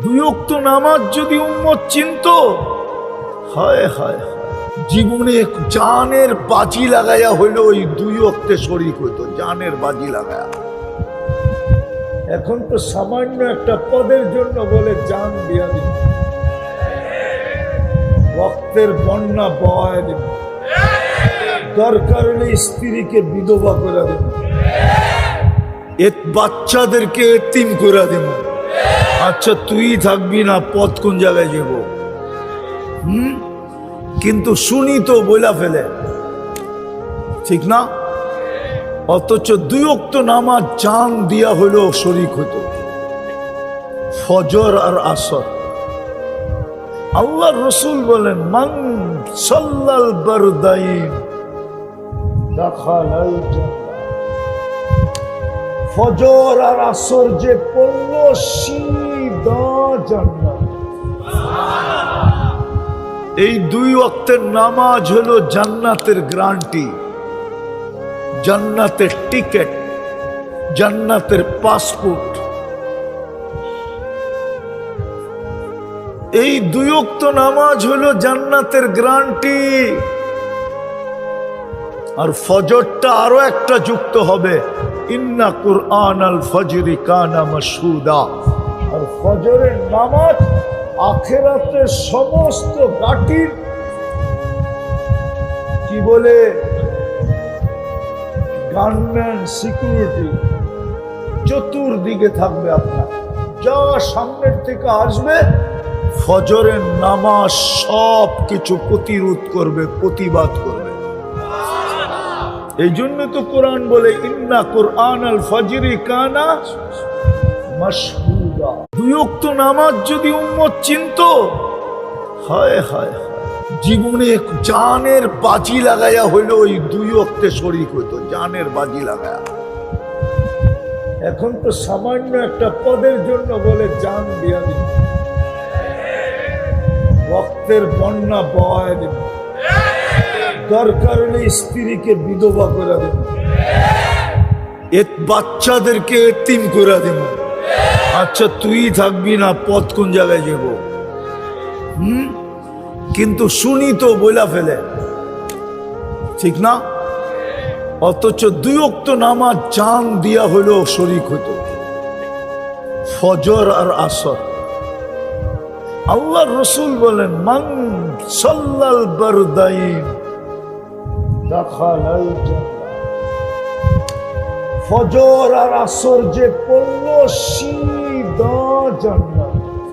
দুই ওয়াক্ত নামাজ যদি উম্মত চিনত, হায় হায় জীবনে জানের বাজি লাগাইয়া হইলো ওই দুই ওয়াক্তে শরীক হইতো, জানের বাজি লাগায়া। এখন তো সামান্য একটা পদের জন্য বলে জান দিয়া দিন, রক্তের বন্যা বয় দিন, দরকার হলে স্ত্রীকে বিধবা করে দেব, বাচ্চাদেরকে এতিম করে দেব। আচ্ছা তুই থাকবি না, পথ কোন জায়গায় যাব? কিন্তু শুনি তো বইলা ফেলে, ঠিক না? অথচ দুই ওয়াক্ত নামাজ জান দিয়া হইল শরীক হইতো, ফজর আর আসর। আল্লাহ রসুল বলেন, মান সাল্লাল বারদাইন দাখালাল জান্নাহ। ফজর আর আসর যে পড়ল সিধা জান্নাত। এই দুই ওয়াক্তের নামাজ হলো জান্নাতের গ্যারান্টি, জান্নাতের টিকেট, জান্নাতের পাসপোর্ট। এই দুই ওয়াক্ত নামাজ হলো জান্নাতের গ্যারান্টি। আর ফজরটা আরো একটা যুক্ত হবে, ইন্না কুরআন আল ফজরি কানা মাশহুদা। আর ফজরের নামাজ আখিরাতের সমস্ত গাটির কি বলে গানম্যান, সিকিউরিটি চতুর্দিকে থাকবে। আপনার যা সামনের থেকে আসবে ফজরের নামাজ সব কিছু প্রতিরোধ করবে, প্রতিবাদ করবে। এই জন্য তো কোরআন বলে, ইন্না কুরআন আল ফজরি কানা মাশহুদা। দুই ওয়াক্ত নামাজ যদি উম্মত চিনত, হায় হায় জীবনে জানের বাজি লাগাইয়া হইলো ওই দুই ওয়াক্তে শরীক হইতো, জানের বাজি লাগায়া। এখন তো সামান্য একটা পদের জন্য বলে জান দিয়া দিন, রক্তের বন্যা বয় দেব, দরকার হলে স্ত্রীকে বিধবা করে দেব, বাচ্চাদেরকে এতিম করে দেব। আচ্ছা তুই থাকবি না, পথ কোন জায়গায় যাব? কিন্তু শুনি তো বইলা ফেলে, ঠিক না? অথচ দুই ওয়াক্ত নামাজ জান দিয়া হইলো শরীক হইতো, ফজর আর আসর। আল্লাহ রসুল বলেন, মান সাল্লাল বারদাইন দাখালাল জান্নাহ। ফজর আর আসর যে পড়ল সিধা জান্নাত।